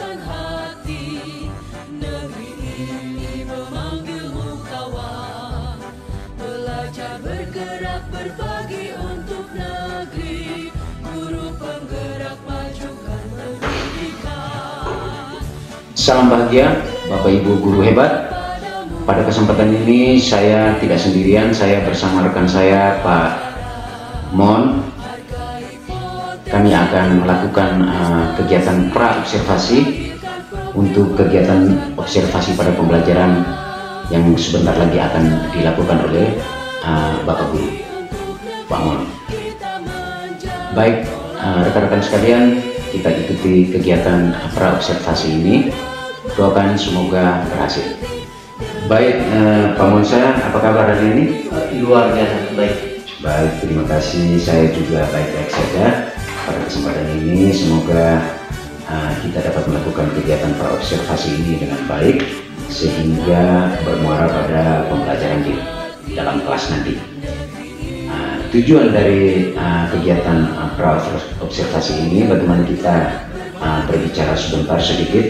senang hati, negeri ini memanggilmu kawan. Belajar bergerak berbagi untuk negeri, guru penggerak majukan pendidikan. Salam bahagia Bapak Ibu guru hebat. Pada kesempatan ini saya tidak sendirian, saya bersama rekan saya Pak Mon. Kami akan melakukan kegiatan pra-observasi untuk kegiatan observasi pada pembelajaran yang sebentar lagi akan dilakukan oleh Bapak Guru Pak Mon. Baik, rekan-rekan sekalian, kita ikuti kegiatan pra-observasi ini. Doakan semoga berhasil. Baik, Pak Monsa, apa kabar hari ini? Luar biasa baik. Baik, terima kasih. Saya juga baik-baik saja. Pada kesempatan ini semoga kita dapat melakukan kegiatan praobservasi ini dengan baik sehingga bermuara pada pembelajaran di dalam kelas nanti. Tujuan dari kegiatan praobservasi ini bagaimana kita berbicara sebentar sedikit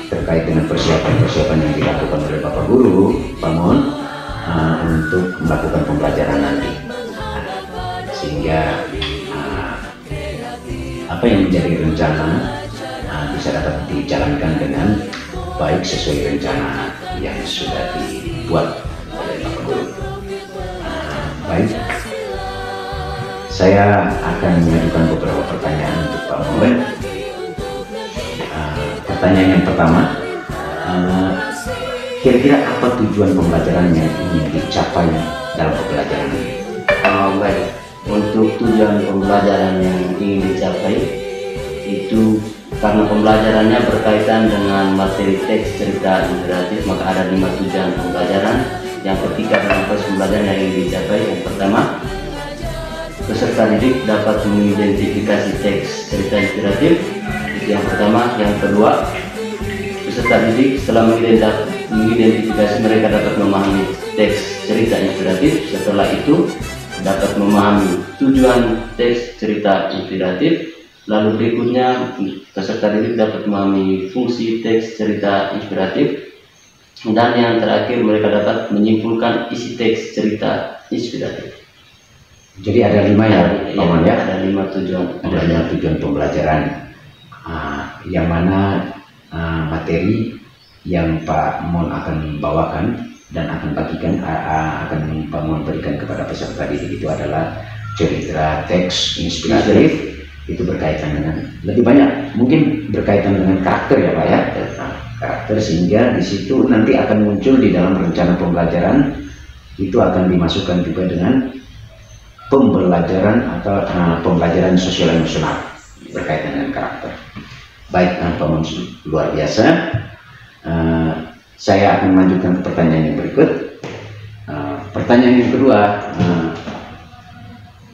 terkait dengan persiapan-persiapan yang dilakukan oleh Bapak Guru, Pak Mon, untuk melakukan pembelajaran nanti. Sehingga apa yang menjadi rencana bisa dapat dijalankan dengan baik sesuai rencana yang sudah dibuat oleh Bapak Guru. Baik, saya akan mengajukan beberapa pertanyaan untuk Pak Mon. Pertanyaan yang pertama, kira-kira apa tujuan pembelajaran yang ingin dicapai dalam pembelajaran ini? Baik, untuk tujuan pembelajaran yang ingin dicapai itu karena pembelajarannya berkaitan dengan materi teks cerita interaktif, maka ada 5 tujuan pembelajaran. Yang ketiga dalam proses pembelajaran yang ingin dicapai, yang pertama, peserta didik dapat mengidentifikasi teks cerita inspiratif. Yang pertama. Yang kedua, peserta didik setelah mengidentifikasi mereka dapat memahami teks cerita inspiratif. Setelah itu dapat memahami tujuan teks cerita inspiratif. Lalu berikutnya peserta didik dapat memahami fungsi teks cerita inspiratif. Dan yang terakhir mereka dapat menyimpulkan isi teks cerita inspiratif. Jadi ada 5 ya, Pak Mon ya? Ada 5 tujuan. Ada 5 tujuan pembelajaran. Yang mana materi yang Pak Mon akan bawakan dan akan bagikan akan Pak Mon berikan kepada peserta didik itu adalah cerita teks inspiratif. Itu berkaitan dengan lebih banyak, mungkin berkaitan dengan karakter ya Pak ya, karakter, sehingga di situ nanti akan muncul di dalam rencana pembelajaran itu akan dimasukkan juga dengan pembelajaran atau pembelajaran sosial emosional berkaitan dengan karakter. Baik, Pak Mon, luar biasa. Saya akan melanjutkan ke pertanyaan yang berikut. Pertanyaan yang kedua,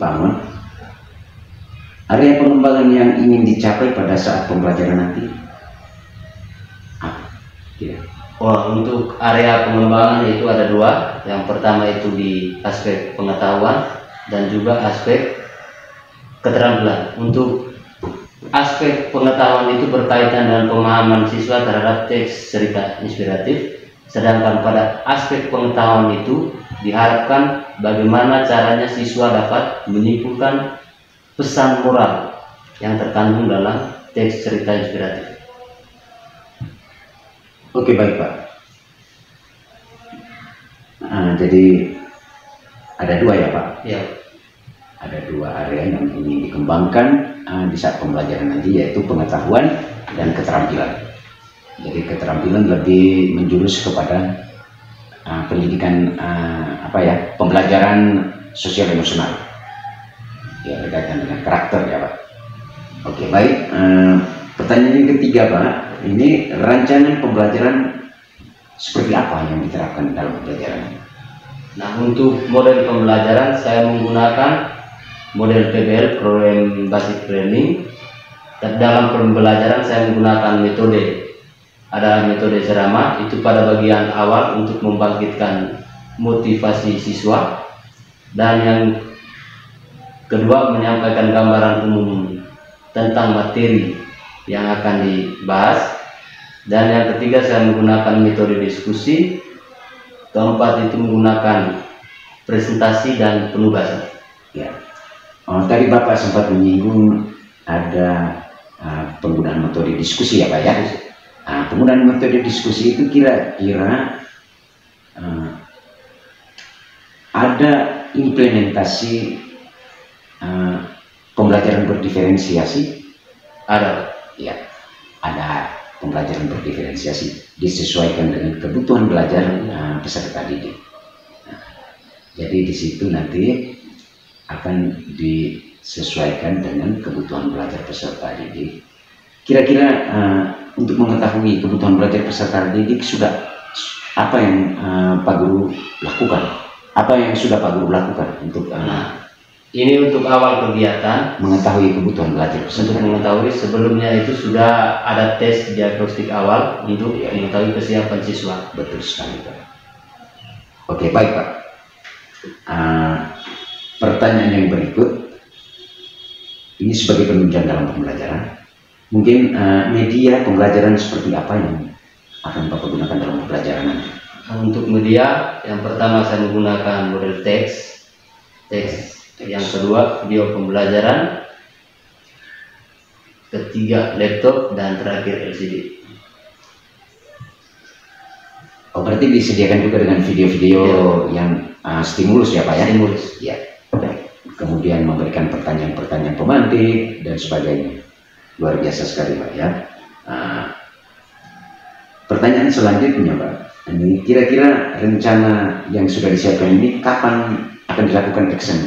Pak Mon, area pengembangan yang ingin dicapai pada saat pembelajaran nanti? Untuk area pengembangan itu ada 2. Yang pertama itu di aspek pengetahuan dan juga aspek keterampilan. Untuk aspek pengetahuan itu berkaitan dengan pemahaman siswa terhadap teks cerita inspiratif, sedangkan pada aspek pengetahuan itu diharapkan bagaimana caranya siswa dapat menyimpulkan pesan moral yang terkandung dalam teks cerita inspiratif. Oke, baik Pak. Jadi ada 2 ya Pak? Ya. Ada 2 area yang ingin dikembangkan di saat pembelajaran nanti, yaitu pengetahuan dan keterampilan. Jadi keterampilan lebih menjurus kepada pendidikan pembelajaran sosial emosional ya, berkaitan dengan karakter ya Pak. Oke, baik. Pertanyaan yang ketiga Pak, ini rancangan pembelajaran seperti apa yang diterapkan dalam pembelajaran? Nah, untuk model pembelajaran saya menggunakan model PBL, Program Basic Learning. Dan dalam pembelajaran saya menggunakan metode. Ada metode ceramah, itu pada bagian awal untuk membangkitkan motivasi siswa. Dan yang kedua menyampaikan gambaran umum tentang materi yang akan dibahas. Dan yang ketiga saya menggunakan metode diskusi. Keempat itu menggunakan presentasi dan penugasan. Ya. Tadi Bapak sempat menyinggung ada penggunaan metode diskusi ya Pak ya. Penggunaan metode diskusi itu kira-kira ada implementasi pembelajaran berdiferensiasi? Ada. Ya, ada pembelajaran berdiferensiasi disesuaikan dengan kebutuhan belajar peserta didik. Jadi di situ nanti akan disesuaikan dengan kebutuhan belajar peserta didik. Kira-kira untuk mengetahui kebutuhan belajar peserta didik sudah apa yang Pak Guru lakukan? Apa yang sudah Pak Guru lakukan untuk ini untuk awal kegiatan mengetahui kebutuhan belajar peserta? Untuk mengetahui sebelumnya itu sudah ada tes diagnostik awal untuk mengetahui kesiapan siswa. Betul sekali Pak. Oke, baik Pak. Pertanyaan yang berikut ini sebagai penunjang dalam pembelajaran. Mungkin media pembelajaran seperti apa yang akan Bapak gunakan dalam pembelajaran nanti? Untuk media, yang pertama saya menggunakan model teks. Yang kedua video pembelajaran, ketiga laptop, dan terakhir LCD. Berarti disediakan juga dengan video-video yang stimulus ya Pak ya? Stimulus. Ya. Kemudian memberikan pertanyaan-pertanyaan pemantik dan sebagainya. Luar biasa sekali Pak ya. Pertanyaan selanjutnya Pak, ini kira-kira rencana yang sudah disiapkan ini kapan akan dilakukan action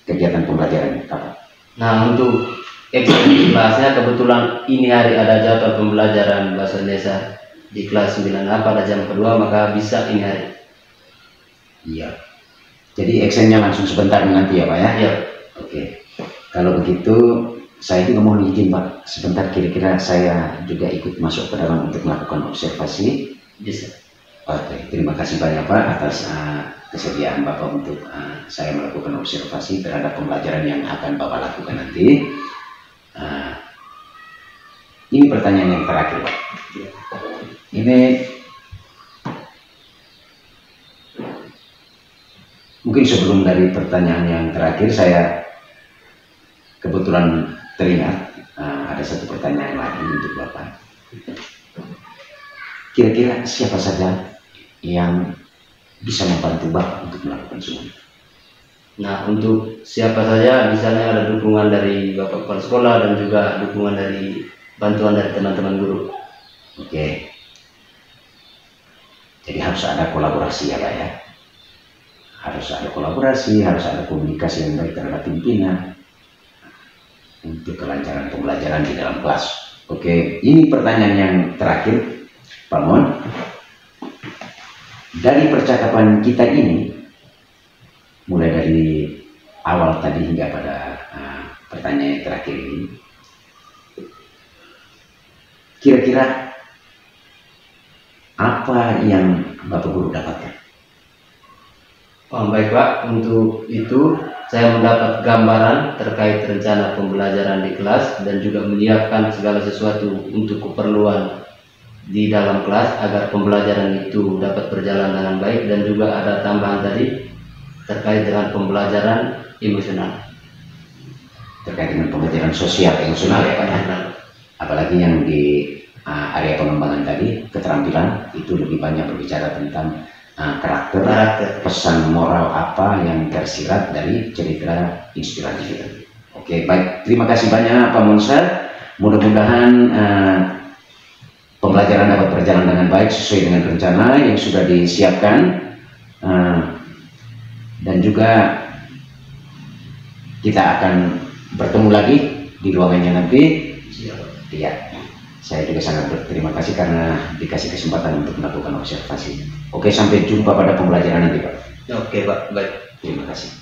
kegiatan pembelajaran kapan? Nah, untuk action di kelasnya kebetulan ini hari ada jadwal pembelajaran bahasa Indonesia di kelas 9A pada jam kedua, maka bisa ini hari. Iya. Jadi actionnya langsung sebentar nanti ya Pak ya? Iya. Oke. Kalau begitu saya juga mohon izin Pak, sebentar kira-kira saya juga ikut masuk ke dalam untuk melakukan observasi. Bisa. Oke, terima kasih banyak Pak atas kesediaan Bapak untuk saya melakukan observasi terhadap pembelajaran yang akan Bapak lakukan nanti. Ini pertanyaan yang terakhir Pak. Ini mungkin sebelum dari pertanyaan yang terakhir, saya kebetulan teringat ada satu pertanyaan lagi untuk Bapak. Kira-kira siapa saja yang bisa membantu Bapak untuk melakukan semua? Nah, untuk siapa saja, misalnya ada dukungan dari Bapak Kepala Sekolah dan juga dukungan dari bantuan dari teman-teman guru. Oke. Jadi harus ada kolaborasi ya Pak ya. Harus ada kolaborasi, harus ada komunikasi yang baik terhadap pimpinan untuk kelancaran pembelajaran di dalam kelas. Oke, ini pertanyaan yang terakhir Pak Mon. Dari percakapan kita ini, mulai dari awal tadi hingga pada pertanyaan yang terakhir ini, kira-kira apa yang Bapak Guru dapatkan? Baik Pak, untuk itu saya mendapat gambaran terkait rencana pembelajaran di kelas dan juga menyiapkan segala sesuatu untuk keperluan di dalam kelas agar pembelajaran itu dapat berjalan dengan baik, dan juga ada tambahan tadi terkait dengan pembelajaran emosional. Terkait dengan pembelajaran sosial emosional ya Pak ya? Apalagi yang di area pengembangan tadi, keterampilan itu lebih banyak berbicara tentang karakter, pesan moral apa yang tersirat dari cerita inspiratif itu. Oke, baik. Terima kasih banyak Pak Monser. Mudah-mudahan pembelajaran dapat berjalan dengan baik sesuai dengan rencana yang sudah disiapkan, dan juga kita akan bertemu lagi di ruangannya nanti. Iya. Saya juga sangat berterima kasih karena dikasih kesempatan untuk melakukan observasi. Oke, sampai jumpa pada pembelajaran nanti Pak. Oke Pak, baik. Terima kasih.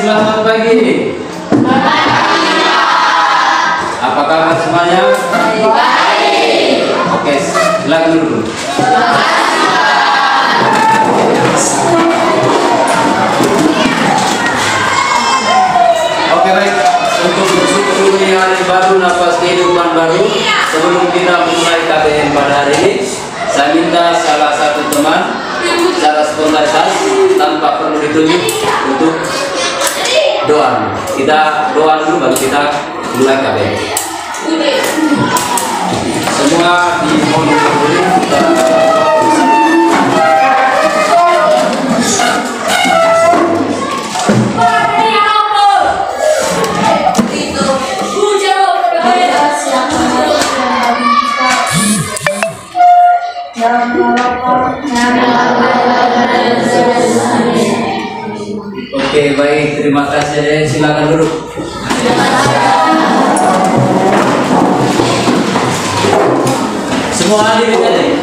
Selamat pagi. semuanya? Baik. Oke, silakan dulu. Oke, baik. Untuk bersyukur di hari baru, nafas kehidupan baru, sebelum kita mulai KBM pada hari ini, saya minta salah satu teman secara spontanitas tanpa perlu ditunjuk untuk doa. Kita doa dulu baru kita mulai KBM. Semua dimohon berdiri. Oke, baik, terima kasih. Silakan duduk. Semua hadir di sini.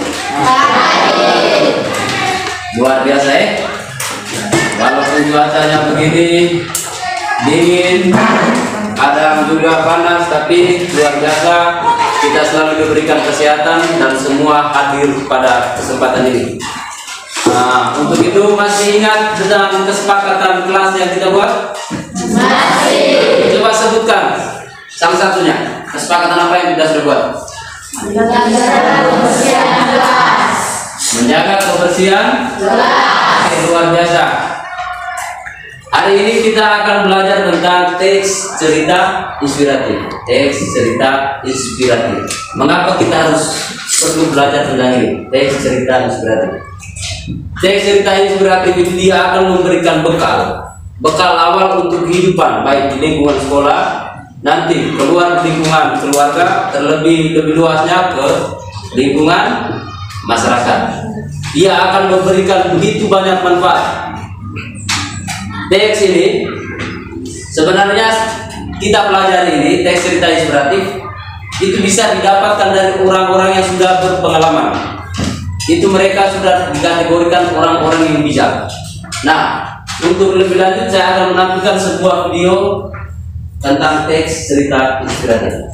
Luar biasa ya. Walaupun cuacanya begini dingin, kadang juga panas, tapi luar biasa kita selalu diberikan kesehatan dan semua hadir pada kesempatan ini. Nah, untuk itu masih ingat tentang kesepakatan kelas yang kita buat? Masih. Coba sebutkan salah satunya. Kesepakatan apa yang kita sudah buat? Menjaga kebersihan kelas. Luar biasa. Hari ini kita akan belajar tentang teks cerita inspiratif. Teks cerita inspiratif. Mengapa kita harus perlu belajar tentang ini? Teks cerita inspiratif. Teks cerita inspiratif itu dia akan memberikan bekal awal untuk kehidupan, baik di lingkungan sekolah, nanti keluar di lingkungan keluarga, terlebih lebih luasnya ke lingkungan masyarakat. Dia akan memberikan begitu banyak manfaat. Teks ini sebenarnya kita pelajari ini, teks cerita inspiratif itu bisa didapatkan dari orang-orang yang sudah berpengalaman. Itu mereka sudah dikategorikan orang-orang yang bijak. Nah, untuk lebih lanjut saya akan menampilkan sebuah video tentang teks cerita inspiratif.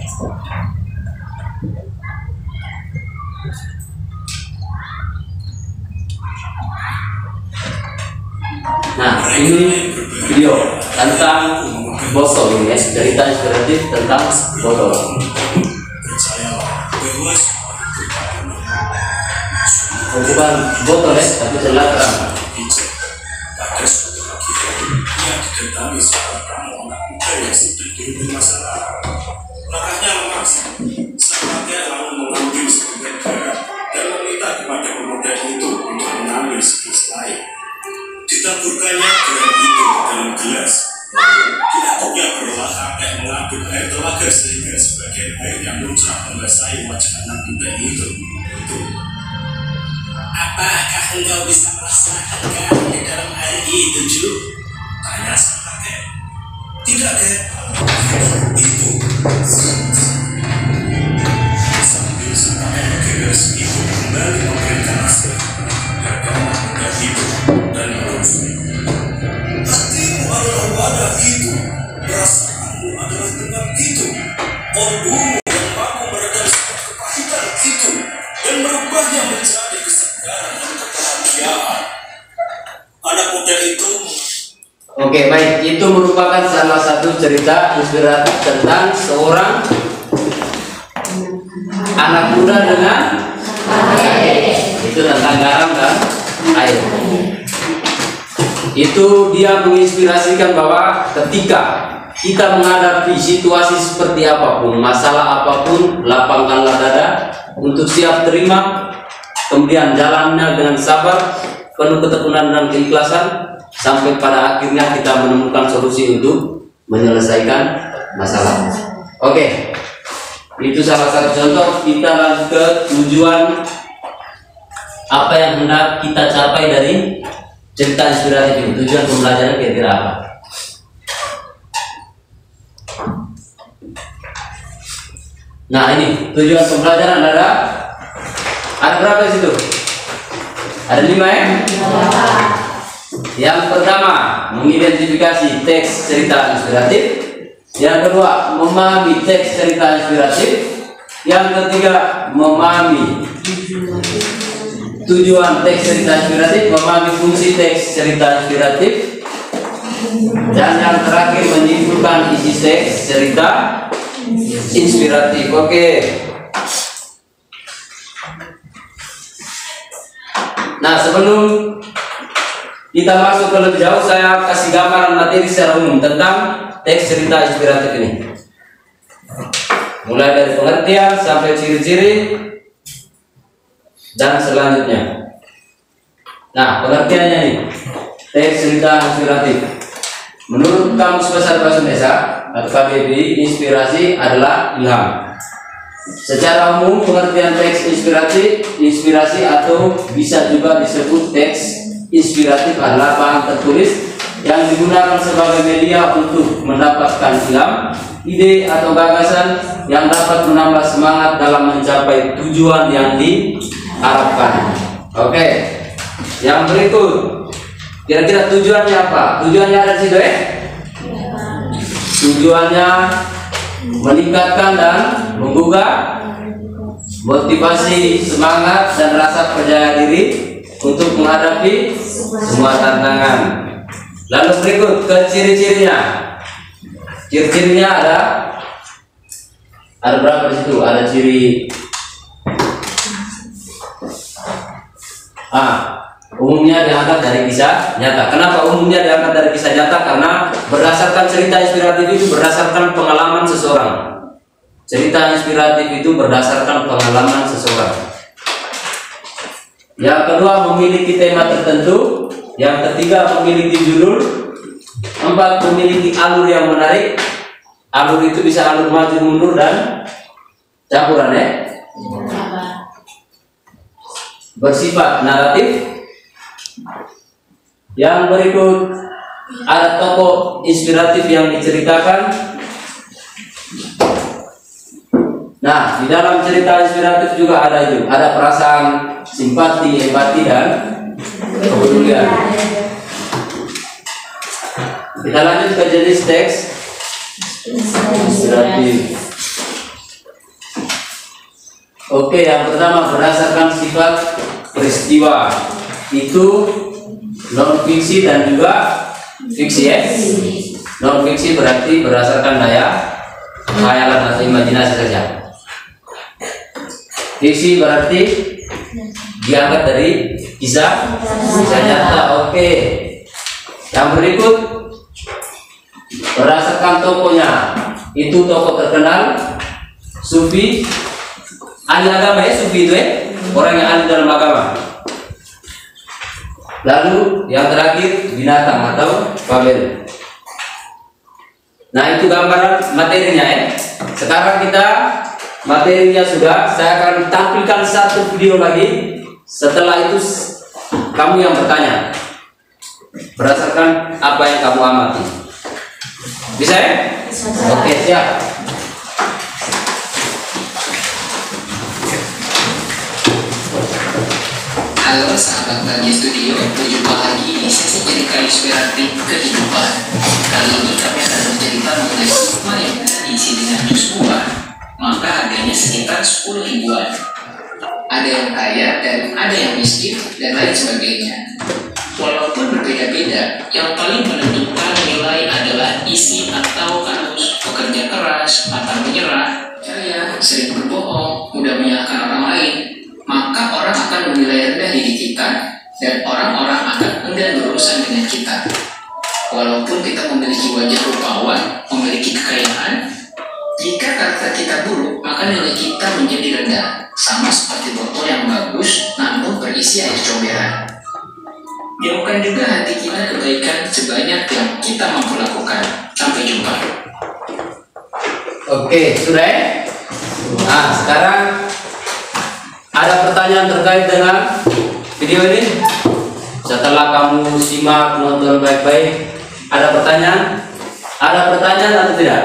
Nah, ini video tentang botol ini ya, cerita inspiratif tentang botol. Bukan botol ya, tapi selatan. Langkahnya memaksa, sahabatnya lalu mengambil sebagian garam dan meminta kepada pemuda itu untuk mengambil segelas air. Ditaburkannya garam itu ke dalam gelas, lalu diaduknya perlahan mengambil air telaga sehingga sebagian air yang muncrat membasahi wajah anak muda itu. Apakah engkau bisa merasakan garam di dalam air itu, Ju? Tanya sang kakek. Tidak, Kek. Itu. Sambil sang kakek gegas itu kembali memberikan nasihat. Gagal muda itu dan berusung. Hatimu adalah wadah itu. Perasaanmu adalah tempat itu. Kalbumu yang mampu meredam setiap kepahitan itu dan merubahnya menjadi kesegaran dan kebahagiaan. Anak muda itu. Oke, baik, itu merupakan salah satu cerita inspiratif tentang seorang anak muda dengan itu tentang garam dan air. Itu dia menginspirasikan bahwa ketika kita menghadapi situasi seperti apapun, masalah apapun, lapangkanlah dada untuk siap terima, kemudian jalannya dengan sabar, penuh ketekunan dan keikhlasan, sampai pada akhirnya kita menemukan solusi untuk menyelesaikan masalah. Oke, itu salah satu contoh. Kita lanjut ke tujuan apa yang hendak kita capai dari cerita inspiratif ini. Tujuan pembelajaran kira-kira apa? Nah, ini tujuan pembelajaran ada berapa di situ? Ada 5 ya? Yang pertama, mengidentifikasi teks cerita inspiratif. Yang kedua, memahami teks cerita inspiratif. Yang ketiga, memahami tujuan teks cerita inspiratif, memahami fungsi teks cerita inspiratif, dan yang terakhir menyimpulkan isi teks cerita inspiratif. Oke. Nah, sebelum kita masuk ke lebih jauh, saya kasih gambaran materi secara umum tentang teks cerita inspiratif ini. Mulai dari pengertian sampai ciri-ciri dan selanjutnya. Nah, pengertiannya nih, teks cerita inspiratif. Menurut Kamus Besar Bahasa Indonesia atau KBBI, inspirasi adalah ilham. Secara umum, pengertian teks inspirasi atau bisa juga disebut teks inspiratif adalah bahan tertulis yang digunakan sebagai media untuk mendapatkan ilham, ide atau gagasan yang dapat menambah semangat dalam mencapai tujuan yang diharapkan. Oke, yang berikut. Kira-kira tujuannya apa? Tujuannya ada di situ Tujuannya meningkatkan dan menggugah motivasi, semangat, dan rasa percaya diri untuk menghadapi semua tantangan. Lalu berikut ke ciri-cirinya. Ciri-cirinya ada berapa di situ? Ada ciri umumnya diangkat dari kisah nyata. Kenapa umumnya diangkat dari kisah nyata? Karena berdasarkan cerita inspiratif itu berdasarkan pengalaman seseorang. Cerita inspiratif itu berdasarkan pengalaman seseorang. Yang kedua, memiliki tema tertentu. Yang ketiga, memiliki judul. 4, memiliki alur yang menarik. Alur itu bisa alur maju mundur dan campuran bersifat naratif. Yang berikut, ada tokoh inspiratif yang diceritakan. Nah, di dalam cerita inspiratif juga ada perasaan simpati, empati, dan kepedulian. Kita lanjut ke jenis teks inspiratif. Oke, yang pertama berdasarkan sifat peristiwa. Itu non fiksi dan juga fiksi Non fiksi berarti berdasarkan daya khayalan atau imajinasi saja. Fiksi berarti diangkat dari kisah nyata. Oke. Yang berikut berdasarkan tokohnya. Itu tokoh terkenal, sufi, ahli agama sufi itu orang yang ahli dalam agama. Lalu yang terakhir binatang atau fabel. Nah, itu gambaran materinya Sekarang kita materinya sudah. Saya akan tampilkan satu video lagi. Setelah itu kamu yang bertanya berdasarkan apa yang kamu amati. Bisa Oke, siap. Halo sahabat Bahagia Studio, berjumpa lagi di sesi cerita inspiratif kehidupan. Kali ini kami akan bercerita mengenai kurma yang bisa diisi dengan jus buah. Maka harganya sekitar 10 ribuan. Ada yang kaya dan ada yang miskin dan lain sebagainya. Walaupun berbeda-beda, yang paling menentukan nilai adalah isi atau arus. Pekerja keras, pantang menyerah, kaya, sering berbohong, mudah menyalahkan orang lain, maka orang akan menilai rendah diri kita dan orang-orang akan enggan berurusan dengan kita. Walaupun kita memiliki wajah rupawan, memiliki kekayaan, jika karakter kita buruk, maka nilai kita menjadi rendah, sama seperti botol yang bagus namun berisi air comberan. Jauhkan juga hati kita kebaikan sebanyak yang kita mampu lakukan. Sampai jumpa. Oke, sudah Nah, sekarang ada pertanyaan terkait dengan video ini. Setelah kamu simak, nonton baik-baik, ada pertanyaan? Ada pertanyaan atau tidak?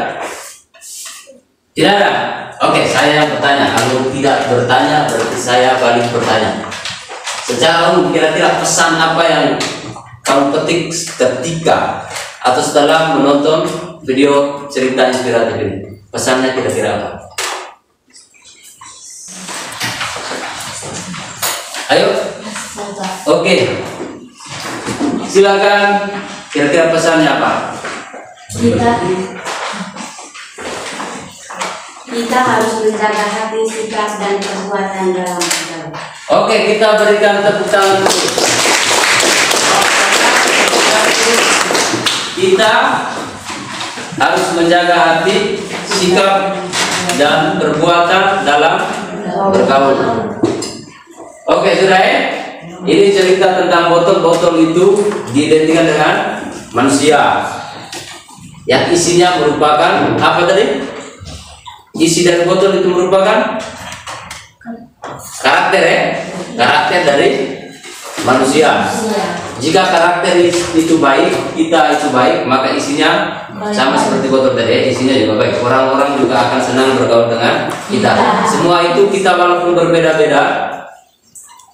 Tidak ada? Oke, saya yang bertanya. Kalau tidak bertanya, berarti saya balik bertanya. Secara umum, kira-kira pesan apa yang kamu petik ketika atau setelah menonton video cerita inspiratif ini? Pesannya kira-kira apa? Ayo. Oke. Silakan. Kira-kira pesannya apa? Kita harus menjaga hati, sikap, dan perbuatan dalam bergaul. Oke, kita berikan tepuk tangan. Kita harus menjaga hati, sikap, dan perbuatan dalam bergaul. Oke, sudah ya? Ini cerita tentang botol-botol itu diidentikan dengan manusia yang isinya merupakan apa tadi? Isi dari botol itu merupakan karakter ya, karakter dari manusia. Jika karakter itu baik, kita itu baik, maka isinya sama seperti botol tadi ya, isinya juga baik. Orang-orang juga akan senang bergaul dengan kita. Semua itu kita walaupun berbeda-beda,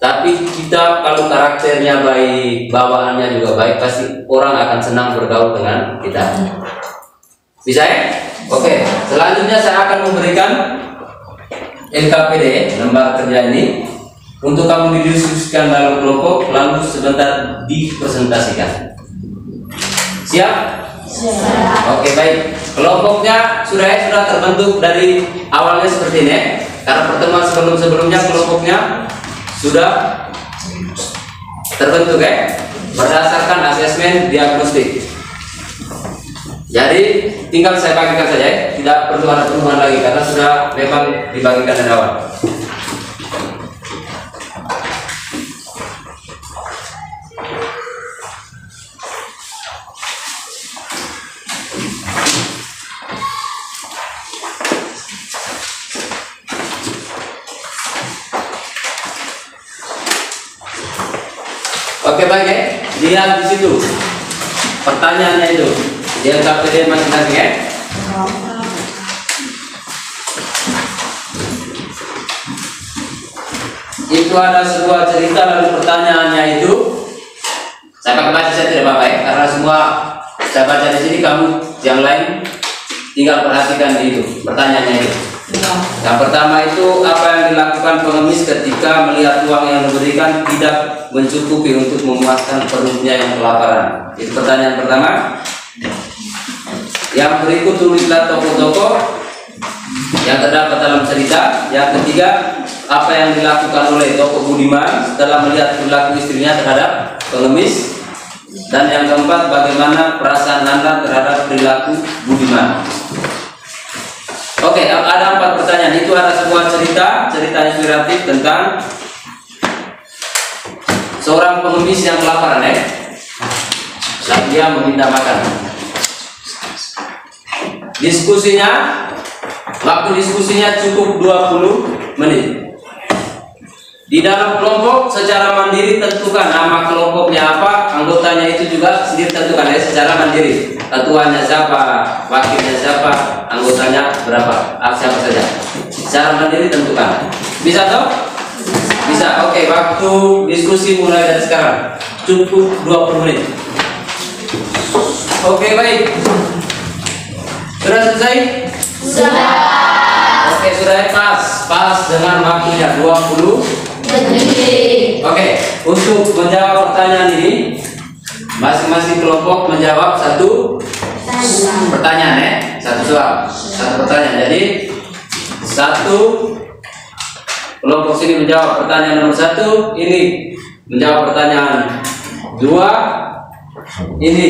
tapi kita kalau karakternya baik, bawaannya juga baik, pasti orang akan senang bergaul dengan kita. Bisa ya? Oke, selanjutnya saya akan memberikan LKPD, lembar kerja ini, untuk kamu didiskusikan dalam kelompok, lalu sebentar dipresentasikan. Siap? Siap. Oke, baik. Kelompoknya sudah terbentuk dari awalnya seperti ini. Karena pertemuan sebelumnya kelompoknya sudah terbentuk ya, berdasarkan asesmen diagnostik. Jadi tinggal saya bagikan saja ya, tidak perlu ada perubahan lagi karena sudah memang dibagikan dari awal. Oke, baik ya, lihat di situ pertanyaannya itu. Dia LKPD masing-masing ya. Itu ada sebuah cerita, lalu pertanyaannya itu saya pakai baca, saya tidak apa-apa ya, karena semua saya baca di sini, kamu yang lain tinggal perhatikan di itu pertanyaannya itu. Yang pertama itu, apa yang dilakukan pengemis ketika melihat uang yang diberikan tidak mencukupi untuk memuaskan perutnya yang kelaparan? Itu pertanyaan pertama. Yang berikut tulislah tokoh-tokoh yang terdapat dalam cerita. Yang ketiga, apa yang dilakukan oleh tokoh budiman setelah melihat perilaku istrinya terhadap pengemis. Dan yang keempat, bagaimana perasaan Anda terhadap perilaku budiman. Oke, ada 4 pertanyaan. Itu ada sebuah cerita inspiratif tentang seorang pengemis yang kelaparan ya. Dan dia meminta makan. Waktu diskusinya cukup 20 menit. Di dalam kelompok secara mandiri tentukan nama kelompoknya apa, anggotanya itu juga sendiri tentukan ya, secara mandiri. Ketuanya siapa, wakilnya siapa, anggotanya berapa, siapa saja. Secara mandiri tentukan. Bisa toh? Bisa. Oke, waktu diskusi mulai dari sekarang. Cukup 20 menit. Oke, baik. Sudah selesai? Sudah. Oke, sudah pas dengan waktunya 20 menit. Oke, untuk menjawab pertanyaan ini, masing-masing kelompok menjawab satu pertanyaan ya, satu soal, satu pertanyaan. Jadi satu kelompok sini menjawab pertanyaan nomor 1, ini menjawab pertanyaan 2. Ini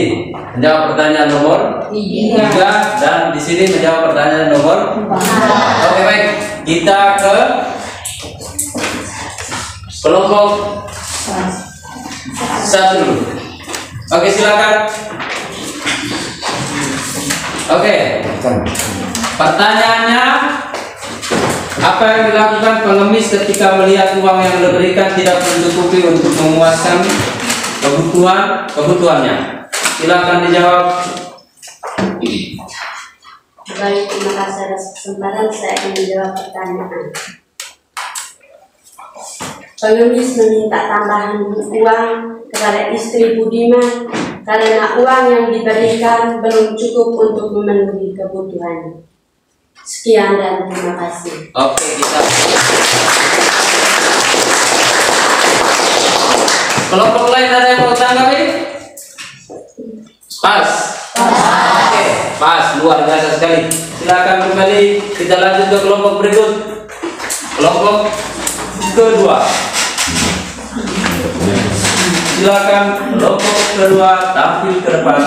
menjawab pertanyaan nomor 3 dan di sini menjawab pertanyaan nomor 4. Oke, baik. Kita ke kelompok 1 dulu. Oke, silakan. Oke. Pertanyaannya, apa yang dilakukan pengemis ketika melihat uang yang diberikan tidak mencukupi untuk memuaskan kebutuhannya? Silakan dijawab. Baik, terima kasih atas kesempatan. Saya akan menjawab pertanyaan. Pengemis meminta tambahan uang kepada istri budiman karena uang yang diberikan belum cukup untuk memenuhi kebutuhannya. Sekian dan terima kasih. Oke, kita Kelompok lain ada yang mau tanggapi? Pas. Oke, pas, luar biasa sekali. Silakan kembali, kita lanjut ke kelompok berikut. Kelompok kedua. Silakan kelompok kedua tampil ke depan.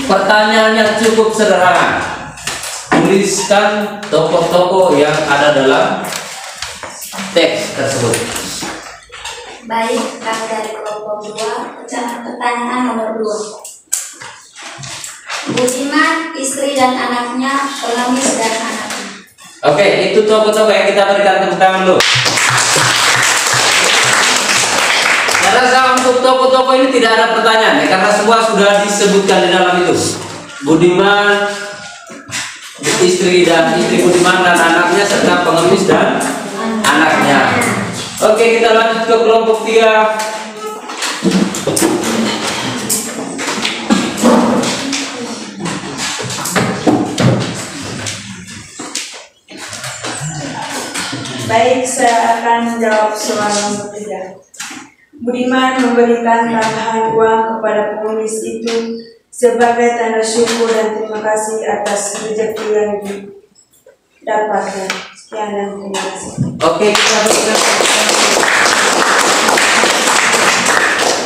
Pertanyaan yang cukup sederhana. Tuliskan tokoh-tokoh yang ada dalam teks tersebut. Baik, kami dari kelompok 2, pertanyaan nomor 2. Budiman, istri dan anaknya, pengemis dan anaknya. Oke, itu tokoh-tokoh yang kita berikan tepuk tangan dulu. Saya rasa untuk tokoh-tokoh ini tidak ada pertanyaan ya, karena semua sudah disebutkan di dalam itu. Budiman, istri Budiman dan anaknya, serta pengemis dan anaknya. Oke, kita lanjut ke kelompok 3. Baik, saya akan menjawab soal nomor 3. Budiman memberikan tambahan uang kepada pengemis itu sebagai tanda syukur dan terima kasih atas rezeki yang didapatkan. Sekian dan terima kasih. Oke, kita berikan.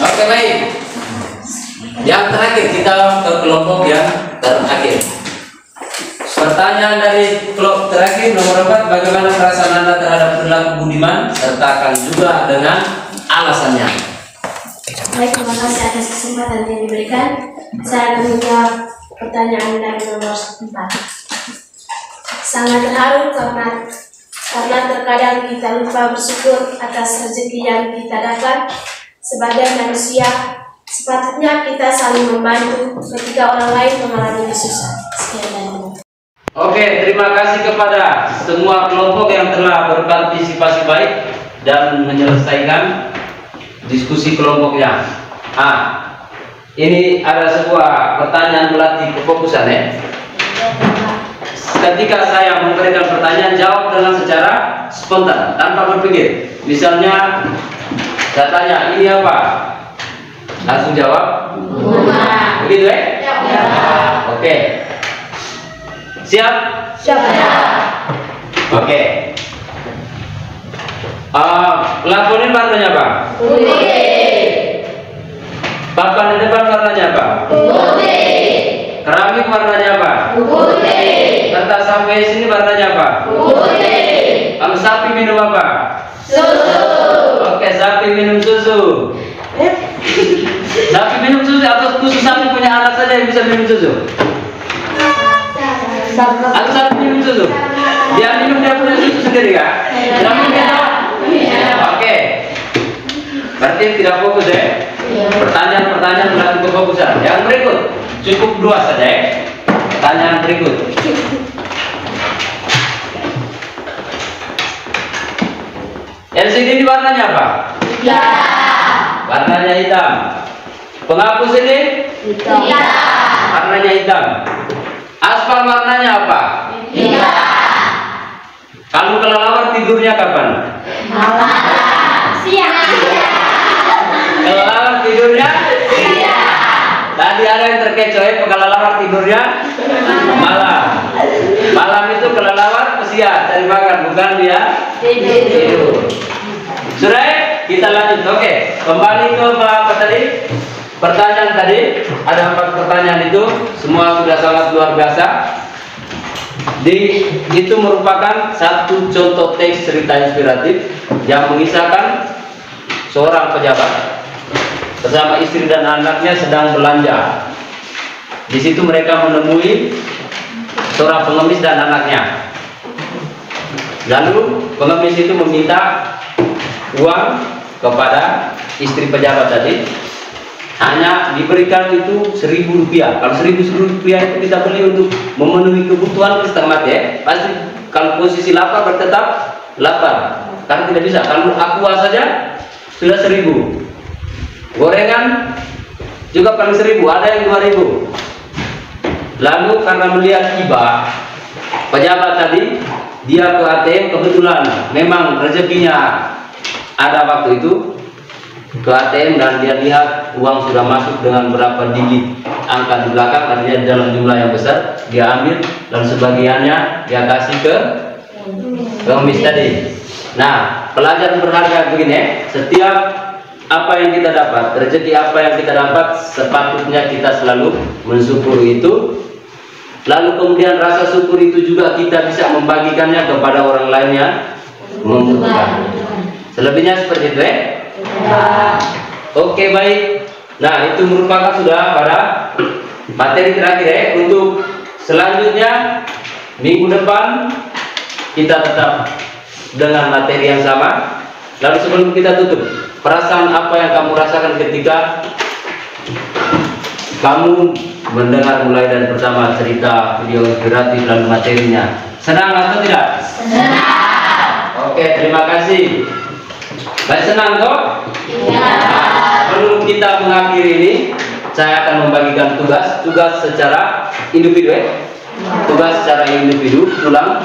Oke, baik. Yang terakhir kita ke kelompok yang terakhir. Pertanyaan dari kelompok terakhir nomor 4, bagaimana perasaan Anda terhadap perilaku Budiman, sertakan juga dengan alasannya. Baik, terima kasih atas kesempatan yang diberikan. Saya akan menjawab pertanyaan dari nomor 4. Sangat terharu karena terkadang kita lupa bersyukur atas rezeki yang kita dapat. Sebagai manusia, sepatutnya kita saling membantu ketika orang lain mengalami kesusahan. Sekian dan terima kasih. Oke, terima kasih kepada semua kelompok yang telah berpartisipasi baik dan menyelesaikan diskusi kelompoknya. Ini ada sebuah pertanyaan melatih kefokusan ya. Ketika saya memberikan pertanyaan, jawab dengan secara spontan tanpa berpikir. Misalnya saya tanya, ini apa? Langsung jawab. Begitu ya? Oke. Siap? Siap. Oke. Plafonin warnanya apa? Putih. Papan di depan warnanya apa? Putih. Keramik warnanya apa? Putih. Kertas sampai sini warnanya apa? Putih. Kalau sapi minum apa? Susu. Oke, sapi minum susu. Sapi minum susu atau khusus sapi punya anak saja yang bisa minum susu? Atau sapi minum susu? Dia minum dia punya susu sendiri kan? Tidak mungkin toh? Oke. Berarti tidak fokus ya? Pertanyaan-pertanyaan melatih kefokusan. Yang berikut cukup 2 saja ya. Pertanyaan berikut. LCD ini warnanya apa? Hitam. Warnanya hitam. Penghapus ini? Hitam. Warnanya hitam. Aspal warnanya apa? Hitam. Kamu kelelawar tidurnya kapan? Malam. Siang. Kelelawar tidurnya? Siang. Tadi ada yang terkecoh ya, kelelawar tidurnya malam. Malam itu kelelawar pesiat cari makan, bukan dia tidur. Sudah, kita lanjut. Oke, kembali ke apa tadi? Pertanyaan tadi, ada 4 pertanyaan itu, semua sudah sangat luar biasa. Itu merupakan satu contoh teks cerita inspiratif yang mengisahkan seorang pejabat bersama istri dan anaknya sedang belanja. Di situ mereka menemui seorang pengemis dan anaknya. Lalu pengemis itu meminta uang kepada istri pejabat tadi. Hanya diberikan itu 1.000 rupiah. Kalau 1.000 rupiah itu kita beli untuk memenuhi kebutuhan setengah mati ya. Pasti kalau posisi lapar bertetap lapar. Karena tidak bisa. Kalau aqua saja sudah 1.000. Gorengan juga paling 1.000. Ada yang 2.000. Lalu karena melihat hibah pejabat tadi, dia ke ATM kebetulan memang rezekinya ada waktu itu ke ATM dan dia lihat uang sudah masuk dengan berapa digit angka di belakang, artinya dalam jumlah yang besar, dia ambil dan sebagiannya dia kasih ke pengemis tadi. Nah, pelajaran berharga begini, setiap apa yang kita dapat, rezeki apa yang kita dapat, sepatutnya kita selalu mensyukuri itu. Lalu kemudian rasa syukur itu juga kita bisa membagikannya kepada orang lain yang membutuhkan. Selebihnya seperti itu, Oke, baik. Nah, itu merupakan sudah pada materi terakhir, Untuk selanjutnya minggu depan kita tetap dengan materi yang sama. Lalu sebelum kita tutup, perasaan apa yang kamu rasakan ketika kamu mendengar mulai dari pertama cerita video inspiratif lalu materinya? Senang atau tidak? Senang. Oke, terima kasih. Baik, senang toh? Iya. Sebelum kita mengakhiri ini, saya akan membagikan tugas secara individu, Tugas secara individu, ulang.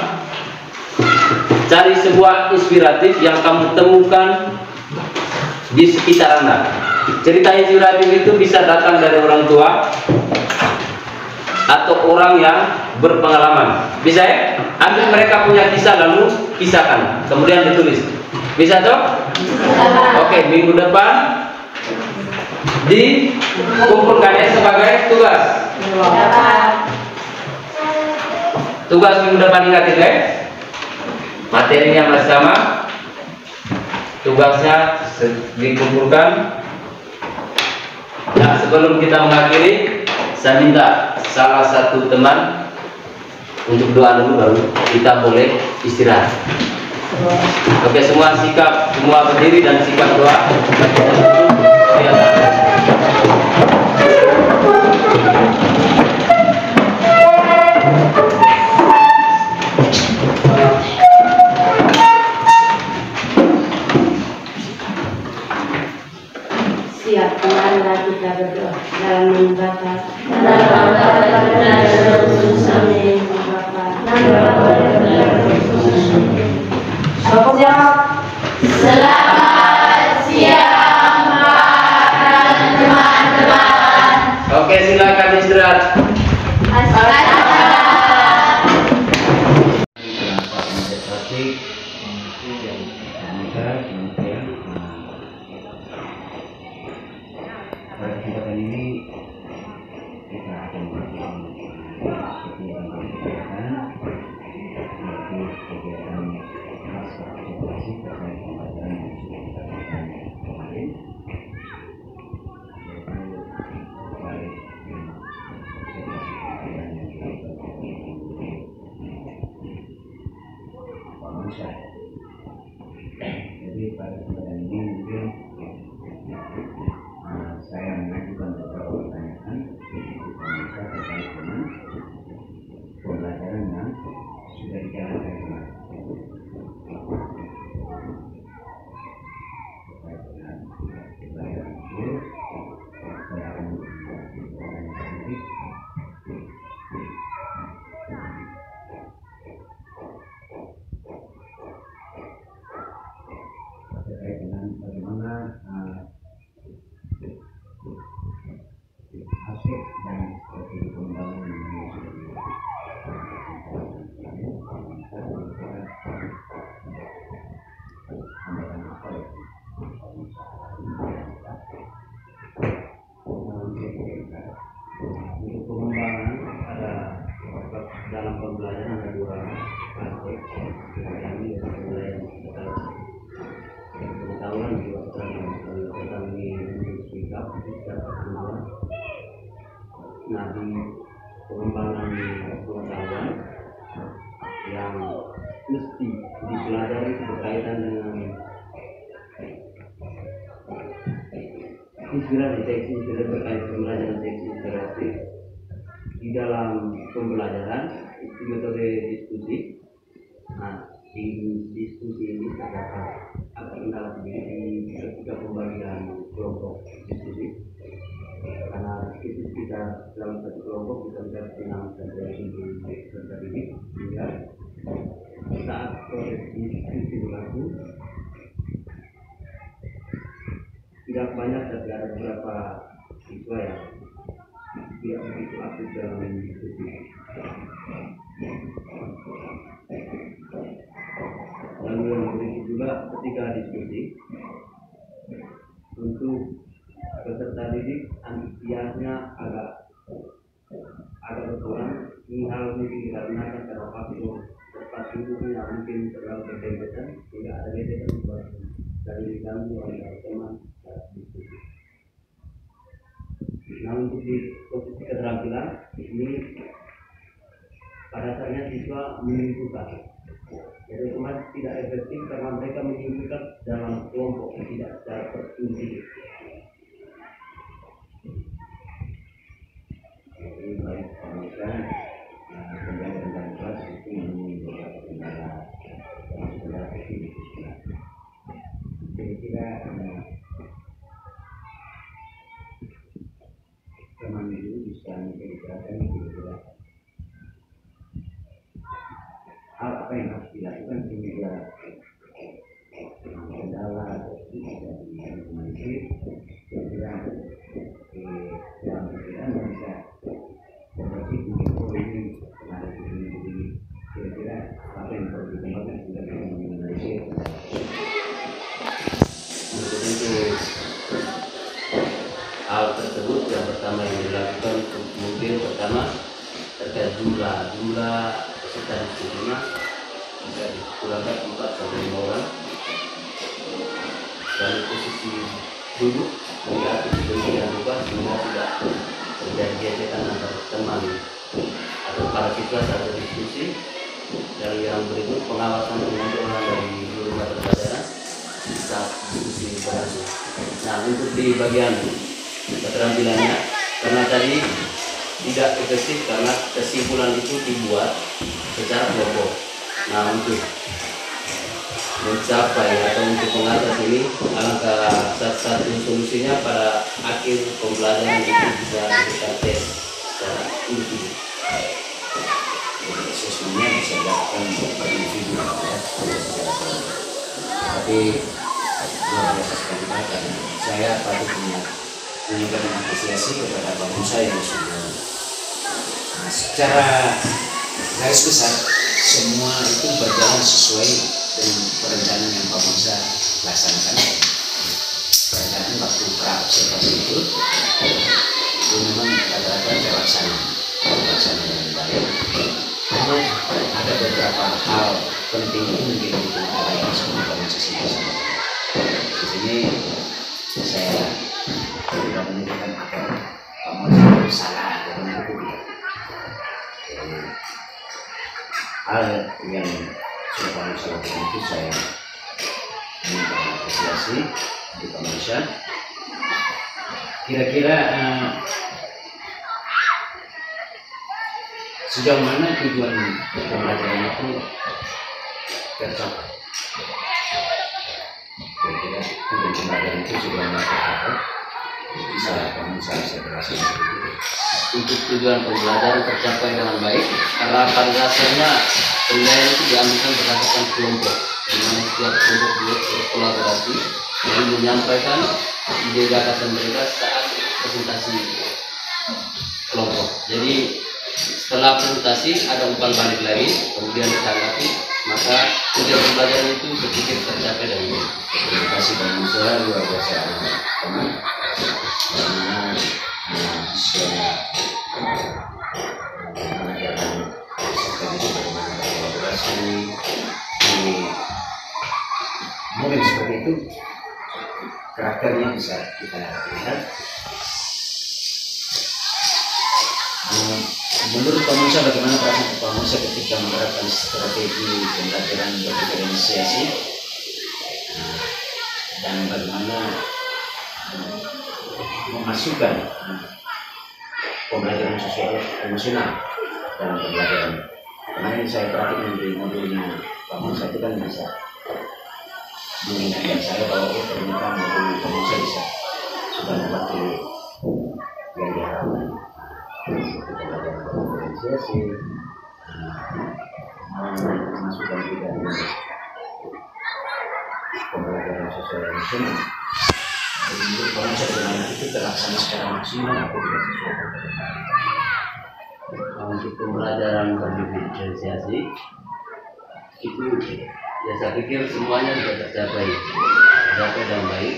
Cari sebuah inspiratif yang kamu temukan di sekitar Anda. Cerita inspiratif itu bisa datang dari orang tua atau orang yang berpengalaman. Bisa ya? Ambil mereka punya kisah lalu kisahkan, kemudian ditulis. Bisa toh? Oke, minggu depan dikumpulkannya sebagai tugas. Tugas minggu depan, ingat ya. Materinya masih sama. Tugasnya dikumpulkan. Nah, sebelum kita mengakhiri, saya minta salah satu teman untuk doa dulu, baru kita boleh istirahat. Oke, semua berdiri dan sikap doa. Siap, marilah kita berdoa dalam nama Bapa, Selamat siang Pak dan teman-teman. Oke, silakan istirahat. Pada kesempatan ini kita akan melakukan kegiatan yaitu kegiatan pasca edukasi terkait pembelajaran yang sudah kita lakukan kemarin, yaitu terkait dengan pembelajaran yang dilakukan Pak Mansha. Jadi pada kesempatan ini mungkin saya mengajukan beberapa pertanyaan terkait dengan pembelajaran yang sudah dijalankan kemarin. Terkait dengan pembelajaran itu, saya akan mengajukan pertanyaan sedikit. Terkait dengan bagaimana aspek dan strategi pengembangan yang sudah untuk pengembangan ada dalam pembelajaran ada dua aspek. Yang ini adalah pengetahuan juga tentang sikap kedua. Nah, di pengembangan pengetahuan yang mesti dipelajari berkaitan dengan inspirasi teks inspiratif, terkait pembelajaran teks inspiratif di dalam pembelajaran itu metode diskusi. Nah, di diskusi ini terdapat kendala di ketika pembagian kelompok diskusi, karena itu kita dalam satu kelompok kita bisa 6 sampai 7 peserta didik, sehingga saat proses diskusi berlangsung ada beberapa siswa yang tidak begitu aktif dalam mengikuti. Lalu yang berikut juga ketika diskusi untuk peserta didik antusiasnya agak berkurang. Ini hal ini dikarenakan karena faktor tempat duduknya mungkin terlalu berdempetan sehingga ada gesekan dari diganggu oleh teman saat diskusi. Nah, untuk di posisi keterampilan ini pada dasarnya siswa menyimpulkan, jadi otomatis tidak efektif karena mereka menyimpulkan dalam kelompok, tidak secara terindividi. Jadi baik pemikiran pembelajaran kelas itu menimbulkan kendala ketiga. Kira-kira teman itu bisa menceritakan kira-kira hal apa yang harus dilakukan sehingga kendala tidak diminimalisir, kira-kira dalam pikiran bisa berarti mungkin ini ada begini kira-kira apa yang perlu dikembangkan sehingga bisa meminimalisir. Untuk hal tersebut yang pertama yang dilakukan mungkin pertama terkait jumlah peserta diskusinya bisa dikurangkan 4 sampai 5 orang. Dan posisi duduk diatur sedemikian rupa sehingga tidak terjadi gesekan antar teman atau para siswa saat berdiskusi. Dan yang berikut pengawasan pengontrolan dari guru mata pelajaran saat diskusi berlangsung. Nah, untuk di bagian keterampilannya, karena tadi tidak efektif karena kesimpulan itu dibuat secara kelompok. Nah, untuk mencapai atau untuk mengatasi ini, alangkah satu solusinya pada akhir pembelajaran itu bisa kita tes secara individu. Jadi asesmennya bisa dilakukan per individu ya. Tapi luar biasa sekali karena saya patut menyampaikan apresiasi kepada Pak Musa yang sudah secara garis besar semua itu berjalan sesuai dengan perencanaan yang Pak Musa laksanakan. Perencanaan waktu pra-observasi itu memang rata-rata terlaksana dengan baik. Namun ada beberapa hal penting itu mungkin untuk kita semua Pak Musa sendiri. Di sini saya tidak menyebutkan apa Pak Musa salah atau mengikuti. Hal yang sudah Pak Musa lakukan itu saya minta apresiasi untuk Pak Musa. Kira-kira sejauh mana tujuan pembelajaran itu tercapai? Kira-kira tujuan pembelajaran itu sejauh mana tercapai? Bisa Pak Musa bisa berhasil seperti itu. Untuk tujuan pembelajaran tercapai dengan baik karena pada dasarnya penilaian itu diambilkan berdasarkan kelompok, di mana setiap kelompok berkolaborasi dan menyampaikan ide gagasan mereka saat presentasi kelompok. Jadi setelah presentasi ada umpan balik lagi, kemudian ditanggapi, maka tujuan pembelajaran itu sedikit tercapai dan baik. Terima kasih Pak Musa, luar biasa teman. Karena bisa mengajarkan peserta itu bagaimana berkolaborasi di momen seperti itu, karakternya bisa kita lihat. Menurut Pak Musa, bagaimana perasaan Pak Musa ketika menerapkan strategi pembelajaran berdiferensiasi dan bagaimana memasukkan pembelajaran sosial emosional dalam pembelajaran? Kemarin saya perhatikan di modulnya Pak Musa itu kan bisa mengingatkan saya bahwa ternyata modul Pak Musa bisa sudah membantu yang diharapkan. Pembelajaran diferensiasi, memasukkan juga pembelajaran sosial emosional. Jadi menurut konsep bagaimana itu terlaksana secara maksimal atau tidak sesuai dengan untuk pembelajaran berdiferensiasi itu ya saya pikir semuanya sudah tercapai dengan baik,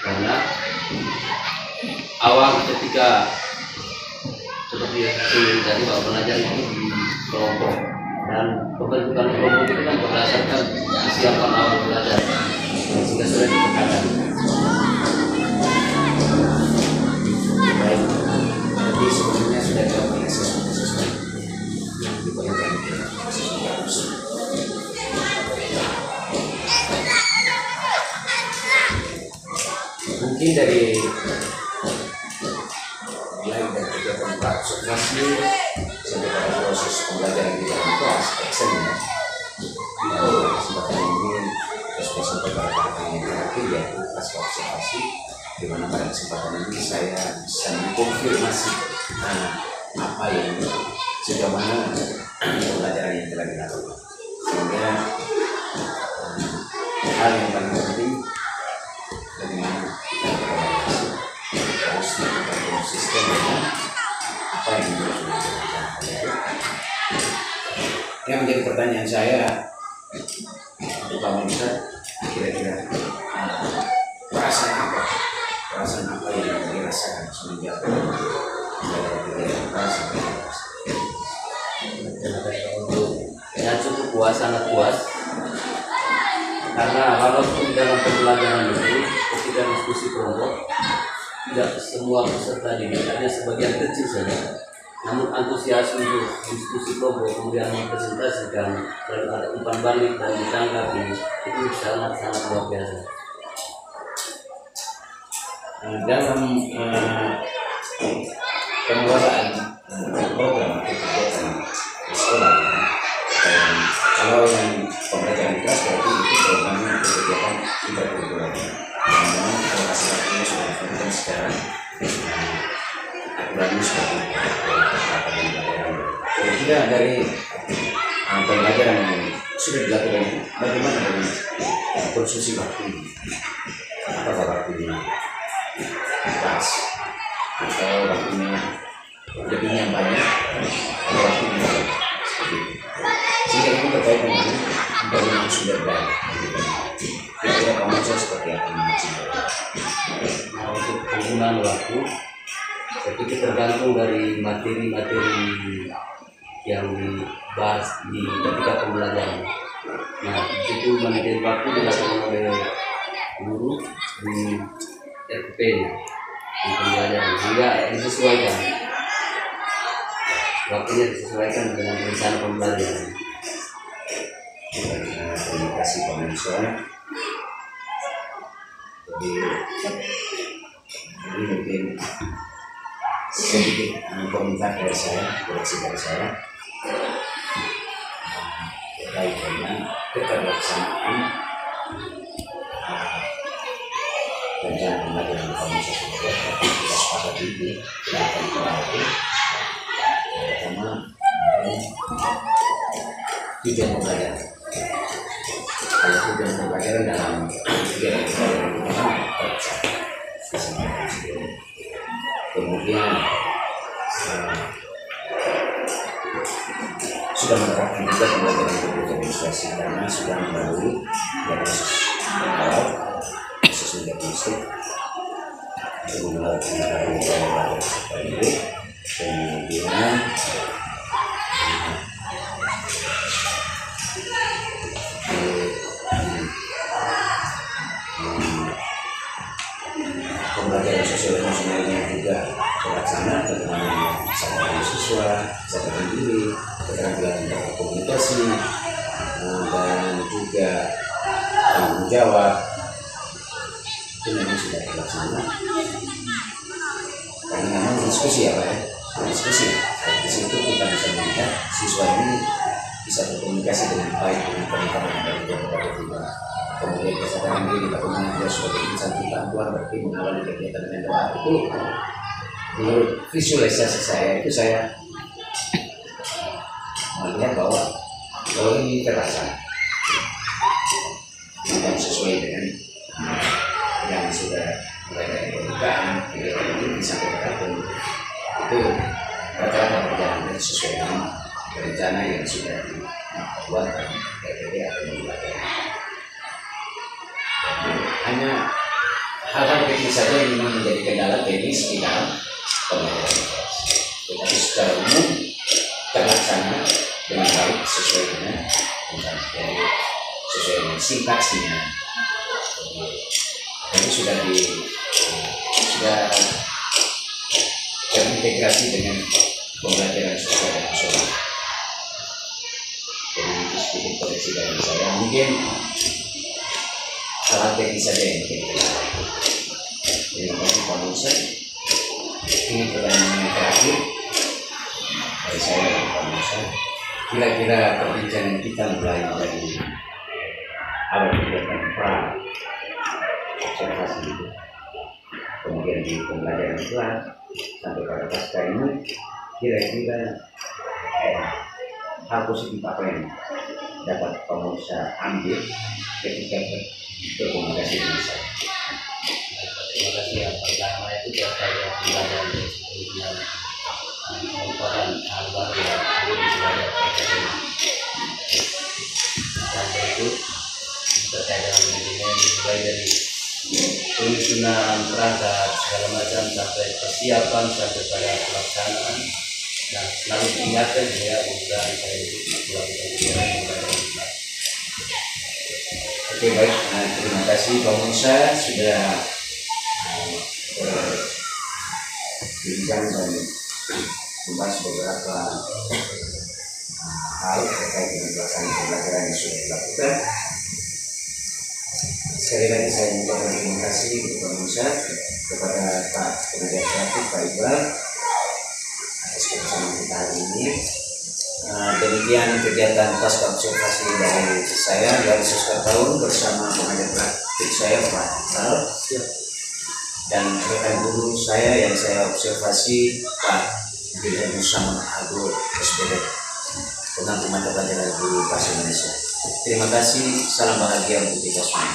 karena awal ketika seperti yang tadi Pak Pelajar itu di kelompok, dan pembentukan kelompok itu kan berdasarkan kesiapan awal belajar sehingga sudah dipetakan. baik. Jadi sebelumnya sudah dilakukan sesuai yang diperlukan. Mungkin dari mulai dari kegiatan observasi sampai pada proses pembelajaran di dalam kelas action ya. Kesempatan ini terus sampai pada tahapan yang terakhir yaitu pasca observasi, di mana pada kesempatan ini saya bisa mengkonfirmasi apa yang sejauh mana pembelajaran yang telah dilakukan, sehingga hal yang paling penting bagaimana kita berkomunikasi harus melakukan konsisten dengan apa yang sudah dilakukan. Yang menjadi pertanyaan saya untuk Pak Ustaz, kira-kira perasaan apa yang dirasakan semenjak Ya cukup puas, sangat puas, karena walaupun dalam pembelajaran itu ketika diskusi kelompok tidak semua peserta didik, hanya sebagian kecil saja, namun antusias untuk diskusi kelompok kemudian mempresentasikan dan ada umpan balik dan ditanggapi itu sangat luar biasa. Dalam pengelolaan program kegiatan di sekolah, kalau yang pembelajaran kelas berarti itu programnya kegiatan interkultural yang memang kalau hasil-hasilnya sudah dilakukan secara aturannya seperti pembelajaran. Kalau tidak dari pembelajaran yang sudah dilakukan, bagaimana dengan konsumsi waktu? Apakah waktunya pas atau waktunya lebihnya banyak atau waktunya banyak seperti itu, sehingga itu terkait dengan bagaimana sudah baik. Kira-kira kamu seperti apa maksudnya? Nah, untuk penggunaan waktu, saya pikir tergantung dari materi-materi yang dibahas di ketika pembelajaran. Nah, itu manajemen waktu dilakukan oleh guru di RP di pembelajaran, sehingga disesuaikan waktunya disesuaikan dengan rencana pembelajaran. Terima kasih Pak Mensuan. Jadi ini mungkin sedikit komentar dari saya, koreksi dari saya terkait dengan keterlaksanaan rencana pembelajaran di Komisi Sosial. Kita sepakat ini akan terakhir. Pertama, tujuan pembelajaran. Kalau tujuan pembelajaran dalam kegiatan kemudian sudah menerapkan juga pembelajaran berkomunikasi karena sudah melalui proses awal proses diagnostik melalui pembelajaran ini, kemudian pembelajaran sosial emosionalnya juga terlaksana, bagaimana kesadaran siswa, kesadaran diri, keterampilan berkomunikasi, dan juga tanggung jawab itu memang sudah terlaksana. Karena memang diskusi ya Pak ya, diskusi. Di situ kita bisa melihat siswa ini bisa berkomunikasi dengan baik dengan teman-teman dari beberapa juga. Kemudian kesadaran diri bagaimana dia sebagai insan ciptaan Tuhan berarti mengawali kegiatan dengan doa itu menurut visualisasi saya itu saya melihat bahwa ini terasa dan sesuai dengan yang sudah sesuai dengan rencana yang sudah dibuat oleh PPD atau pembelajaran. Hanya hal-hal kecil saja yang memang menjadi kendala teknis di dalam pembelajaran kelas, tetapi secara umum terlaksana dengan baik sesuai dengan rencana, jadi sesuai dengan sintaksnya. Jadi sudah terintegrasi dengan pembelajaran sosial dan nasional. Jadi itu sedikit koreksi dari saya. Mungkin hal teknis saja yang mungkin kita lakukan. Terima kasih Pak Musa. Ini pertanyaan yang terakhir dari saya Pak Musa. Kira-kira perbincangan kita mulai dari awal kegiatan pra observasi itu, kemudian di pembelajaran kelas sampai pada pasca ini, kira-kira hal positif apa yang dapat Pak Musa ambil ketika berkomunikasi dengan saya? Terima kasih. Yang pertama itu terkait dengan pembelajaran kemudian merupakan hal baru yang perlu dipelajari. Sampai itu terkait dengan manajemen mulai dari penyusunan perangkat segala macam sampai persiapan sampai pada pelaksanaan, dan selalu diingatkan dia mudah saya melakukan pembelajaran. Oke, baik. Nah, terima kasih Pak Musa sudah berbincang dan membahas beberapa hal terkait dengan pelaksanaan pembelajaran yang sudah dilakukan. Sekali lagi saya mengucapkan terima kasih kepada Pak Musa, kepada Pak Penasihat Kreatif Pak Iqbal atas kebersamaan kita hari ini. Demikian kegiatan pasca observasi dari saya dari Siskar tahun bersama pengajar praktik saya Pak Iqbal dan rekan guru saya yang saya observasi Pak Wilhelm Musamad Abdul SPD, pengampu mata pelajaran guru bahasa Indonesia. Terima kasih, salam bahagia untuk kita semua.